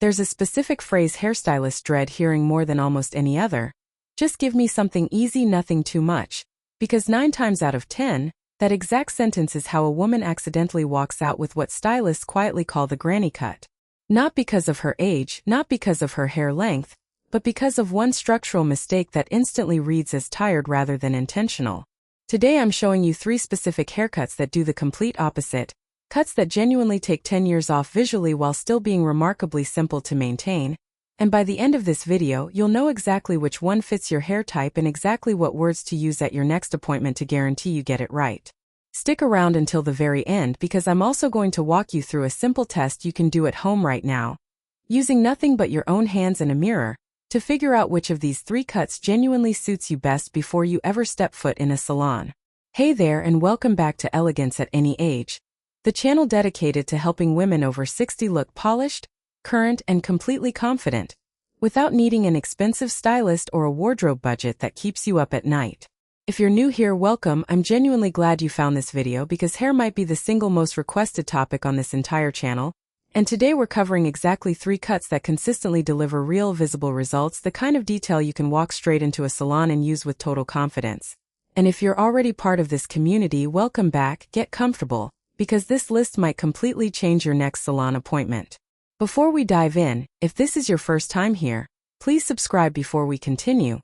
There's a specific phrase hairstylists dread hearing more than almost any other. Just give me something easy, nothing too much. Because 9 times out of 10, that exact sentence is how a woman accidentally walks out with what stylists quietly call the granny cut. Not because of her age, not because of her hair length, but because of one structural mistake that instantly reads as tired rather than intentional. Today I'm showing you 3 specific haircuts that do the complete opposite. Cuts that genuinely take 10 years off visually while still being remarkably simple to maintain. And by the end of this video, you'll know exactly which one fits your hair type and exactly what words to use at your next appointment to guarantee you get it right. Stick around until the very end because I'm also going to walk you through a simple test you can do at home right now, using nothing but your own hands and a mirror, to figure out which of these 3 cuts genuinely suits you best before you ever step foot in a salon. Hey there and welcome back to Elegance at Any Age, the channel dedicated to helping women over 60 look polished, current, and completely confident, without needing an expensive stylist or a wardrobe budget that keeps you up at night. If you're new here, welcome. I'm genuinely glad you found this video because hair might be the single most requested topic on this entire channel, and today we're covering exactly 3 cuts that consistently deliver real visible results, the kind of detail you can walk straight into a salon and use with total confidence. And if you're already part of this community, welcome back, get comfortable, because this list might completely change your next salon appointment. Before we dive in, if this is your first time here, please subscribe before we continue.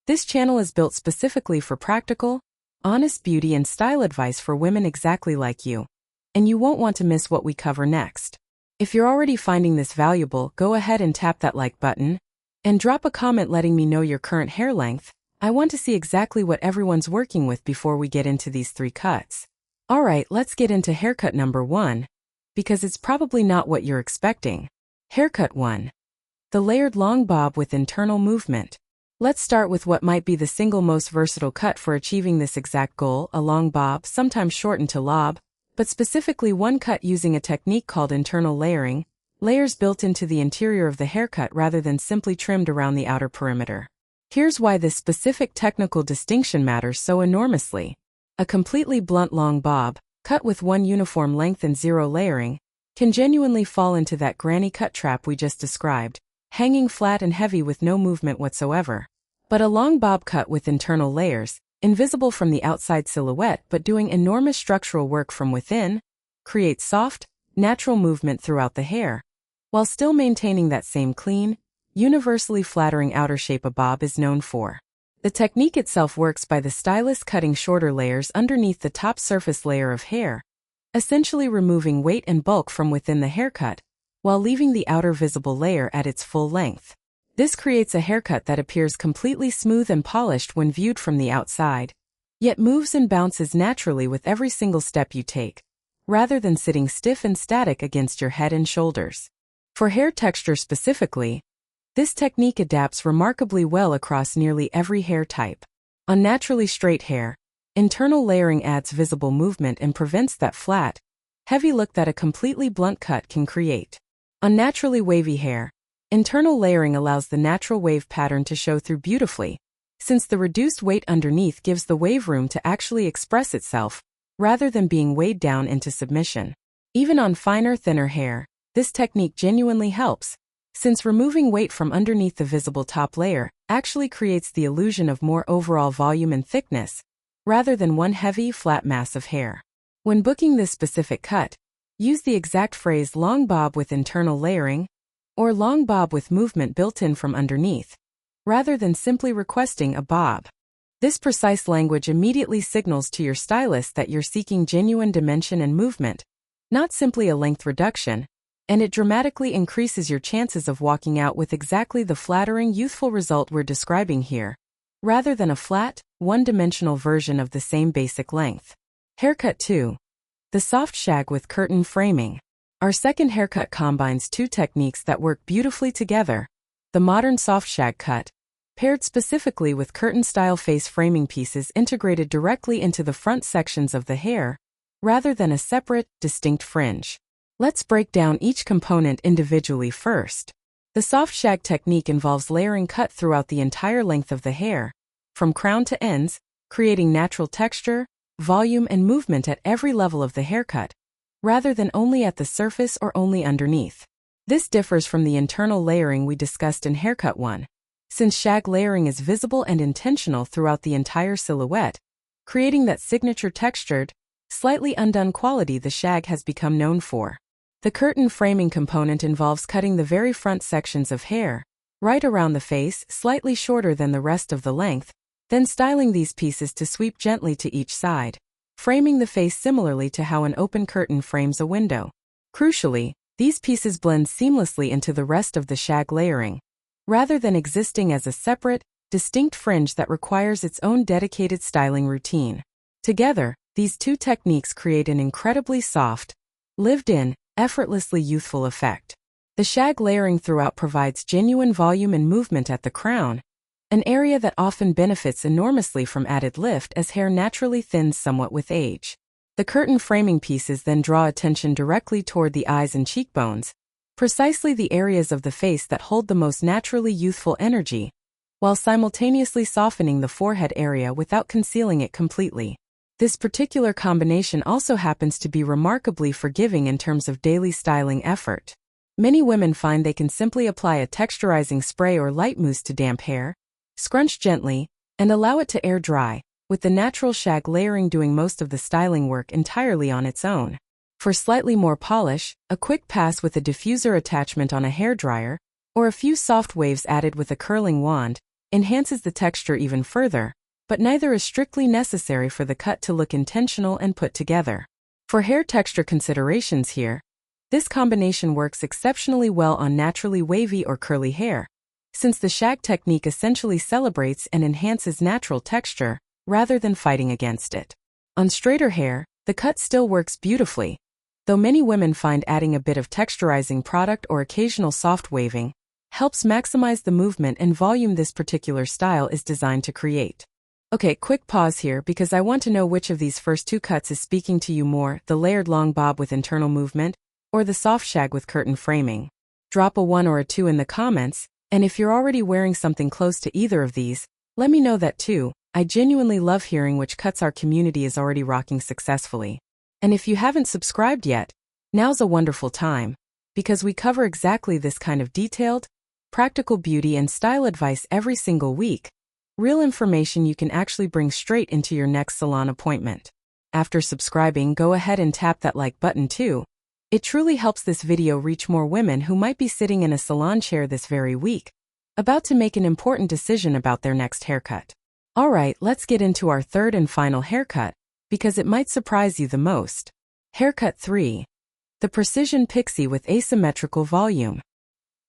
This channel is built specifically for practical, honest beauty and style advice for women exactly like you. And you won't want to miss what we cover next. If you're already finding this valuable, go ahead and tap that like button, and drop a comment letting me know your current hair length. I want to see exactly what everyone's working with before we get into these 3 cuts. Alright, let's get into haircut number 1, because it's probably not what you're expecting. Haircut 1. The layered long bob with internal movement. Let's start with what might be the single most versatile cut for achieving this exact goal, a long bob, sometimes shortened to lob, but specifically one cut using a technique called internal layering, layers built into the interior of the haircut rather than simply trimmed around the outer perimeter. Here's why this specific technical distinction matters so enormously. A completely blunt long bob, cut with one uniform length and 0 layering, can genuinely fall into that granny cut trap we just described, hanging flat and heavy with no movement whatsoever. But a long bob cut with internal layers, invisible from the outside silhouette but doing enormous structural work from within, creates soft, natural movement throughout the hair, while still maintaining that same clean, universally flattering outer shape a bob is known for. The technique itself works by the stylist cutting shorter layers underneath the top surface layer of hair, essentially removing weight and bulk from within the haircut, while leaving the outer visible layer at its full length. This creates a haircut that appears completely smooth and polished when viewed from the outside, yet moves and bounces naturally with every single step you take, rather than sitting stiff and static against your head and shoulders. For hair texture specifically, this technique adapts remarkably well across nearly every hair type. On naturally straight hair, internal layering adds visible movement and prevents that flat, heavy look that a completely blunt cut can create. On naturally wavy hair, internal layering allows the natural wave pattern to show through beautifully, since the reduced weight underneath gives the wave room to actually express itself, rather than being weighed down into submission. Even on finer, thinner hair, this technique genuinely helps, since removing weight from underneath the visible top layer actually creates the illusion of more overall volume and thickness, rather than one heavy, flat mass of hair. When booking this specific cut, use the exact phrase long bob with internal layering, or long bob with movement built in from underneath, rather than simply requesting a bob. This precise language immediately signals to your stylist that you're seeking genuine dimension and movement, not simply a length reduction, and it dramatically increases your chances of walking out with exactly the flattering, youthful result we're describing here, rather than a flat, one-dimensional version of the same basic length. Haircut 2. The soft shag with curtain framing. Our second haircut combines 2 techniques that work beautifully together. The modern soft shag cut, paired specifically with curtain-style face framing pieces integrated directly into the front sections of the hair, rather than a separate, distinct fringe. Let's break down each component individually first. The soft shag technique involves layering cut throughout the entire length of the hair, from crown to ends, creating natural texture, volume and movement at every level of the haircut, rather than only at the surface or only underneath. This differs from the internal layering we discussed in Haircut 1, since shag layering is visible and intentional throughout the entire silhouette, creating that signature textured, slightly undone quality the shag has become known for. The curtain framing component involves cutting the very front sections of hair, right around the face, slightly shorter than the rest of the length, then styling these pieces to sweep gently to each side, framing the face similarly to how an open curtain frames a window. Crucially, these pieces blend seamlessly into the rest of the shag layering, rather than existing as a separate, distinct fringe that requires its own dedicated styling routine. Together, these two techniques create an incredibly soft, lived-in, effortlessly youthful effect. The shag layering throughout provides genuine volume and movement at the crown, an area that often benefits enormously from added lift as hair naturally thins somewhat with age. The curtain framing pieces then draw attention directly toward the eyes and cheekbones, precisely the areas of the face that hold the most naturally youthful energy, while simultaneously softening the forehead area without concealing it completely. This particular combination also happens to be remarkably forgiving in terms of daily styling effort. Many women find they can simply apply a texturizing spray or light mousse to damp hair, scrunch gently, and allow it to air dry, with the natural shag layering doing most of the styling work entirely on its own. For slightly more polish, a quick pass with a diffuser attachment on a hairdryer, or a few soft waves added with a curling wand, enhances the texture even further, but neither is strictly necessary for the cut to look intentional and put together. For hair texture considerations here, this combination works exceptionally well on naturally wavy or curly hair, since the shag technique essentially celebrates and enhances natural texture, rather than fighting against it. On straighter hair, the cut still works beautifully, though many women find adding a bit of texturizing product or occasional soft waving helps maximize the movement and volume this particular style is designed to create. Okay, quick pause here because I want to know which of these first two cuts is speaking to you more, the layered long bob with internal movement, or the soft shag with curtain framing. Drop a 1 or a 2 in the comments, and if you're already wearing something close to either of these, let me know that too. I genuinely love hearing which cuts our community is already rocking successfully. And if you haven't subscribed yet, now's a wonderful time, because we cover exactly this kind of detailed, practical beauty and style advice every single week. Real information you can actually bring straight into your next salon appointment. After subscribing, go ahead and tap that like button too. It truly helps this video reach more women who might be sitting in a salon chair this very week, about to make an important decision about their next haircut. Alright, let's get into our third and final haircut, because it might surprise you the most. Haircut 3. The Precision Pixie with Asymmetrical Volume.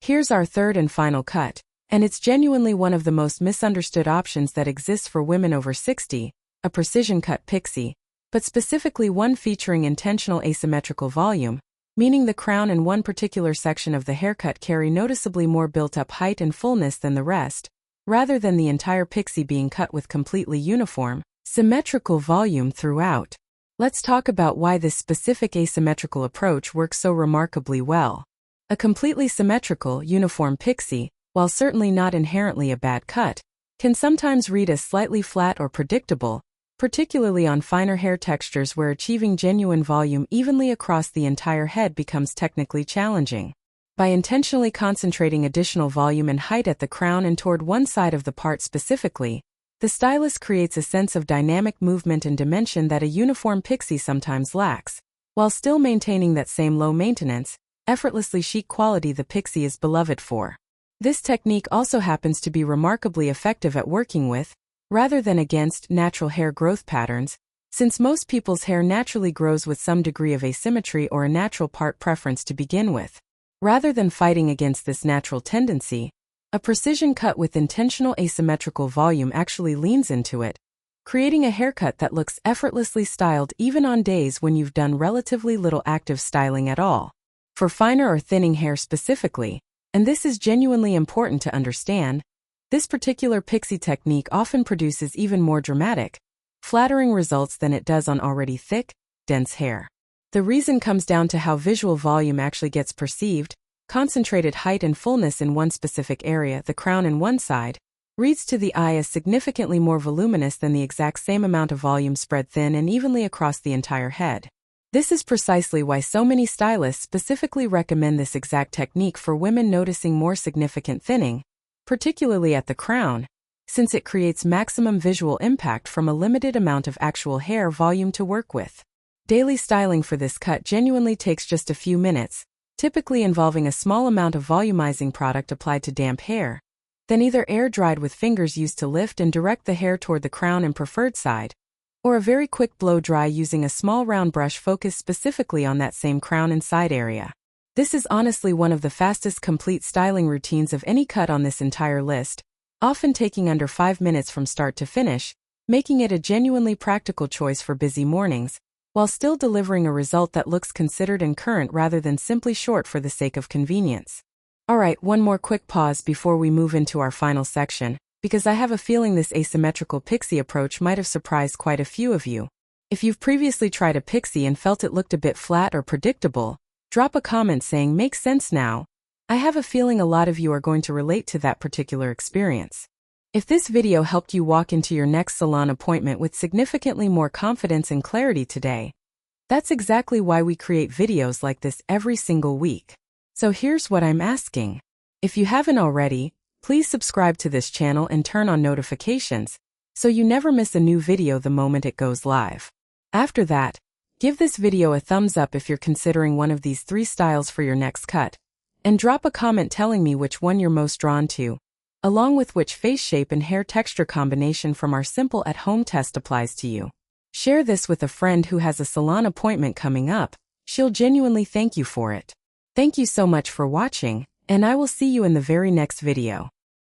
Here's our third and final cut, and it's genuinely one of the most misunderstood options that exists for women over 60, a precision cut pixie, but specifically one featuring intentional asymmetrical volume, meaning the crown and one particular section of the haircut carry noticeably more built-up height and fullness than the rest, rather than the entire pixie being cut with completely uniform, symmetrical volume throughout. Let's talk about why this specific asymmetrical approach works so remarkably well. A completely symmetrical, uniform pixie, while certainly not inherently a bad cut, can sometimes read as slightly flat or predictable, particularly on finer hair textures where achieving genuine volume evenly across the entire head becomes technically challenging. By intentionally concentrating additional volume and height at the crown and toward one side of the part specifically, the stylist creates a sense of dynamic movement and dimension that a uniform pixie sometimes lacks, while still maintaining that same low-maintenance, effortlessly chic quality the pixie is beloved for. This technique also happens to be remarkably effective at working with, rather than against, natural hair growth patterns, since most people's hair naturally grows with some degree of asymmetry or a natural part preference to begin with. Rather than fighting against this natural tendency, a precision cut with intentional asymmetrical volume actually leans into it, creating a haircut that looks effortlessly styled even on days when you've done relatively little active styling at all. For finer or thinning hair specifically, and this is genuinely important to understand, this particular pixie technique often produces even more dramatic, flattering results than it does on already thick, dense hair. The reason comes down to how visual volume actually gets perceived. Concentrated height and fullness in one specific area, the crown in one side, reads to the eye as significantly more voluminous than the exact same amount of volume spread thin and evenly across the entire head. This is precisely why so many stylists specifically recommend this exact technique for women noticing more significant thinning, particularly at the crown, since it creates maximum visual impact from a limited amount of actual hair volume to work with. Daily styling for this cut genuinely takes just a few minutes, typically involving a small amount of volumizing product applied to damp hair, then either air-dried with fingers used to lift and direct the hair toward the crown and preferred side, or a very quick blow-dry using a small round brush focused specifically on that same crown and side area. This is honestly one of the fastest complete styling routines of any cut on this entire list, often taking under 5 minutes from start to finish, making it a genuinely practical choice for busy mornings, while still delivering a result that looks considered and current rather than simply short for the sake of convenience. Alright, one more quick pause before we move into our final section, because I have a feeling this asymmetrical Pixie approach might have surprised quite a few of you. If you've previously tried a Pixie and felt it looked a bit flat or predictable, drop a comment saying "makes sense now." I have a feeling a lot of you are going to relate to that particular experience. If this video helped you walk into your next salon appointment with significantly more confidence and clarity today, that's exactly why we create videos like this every single week. So here's what I'm asking. If you haven't already, please subscribe to this channel and turn on notifications, so you never miss a new video the moment it goes live. After that, give this video a thumbs up if you're considering one of these 3 styles for your next cut, and drop a comment telling me which one you're most drawn to, along with which face shape and hair texture combination from our simple at-home test applies to you. Share this with a friend who has a salon appointment coming up. She'll genuinely thank you for it. Thank you so much for watching, and I will see you in the very next video.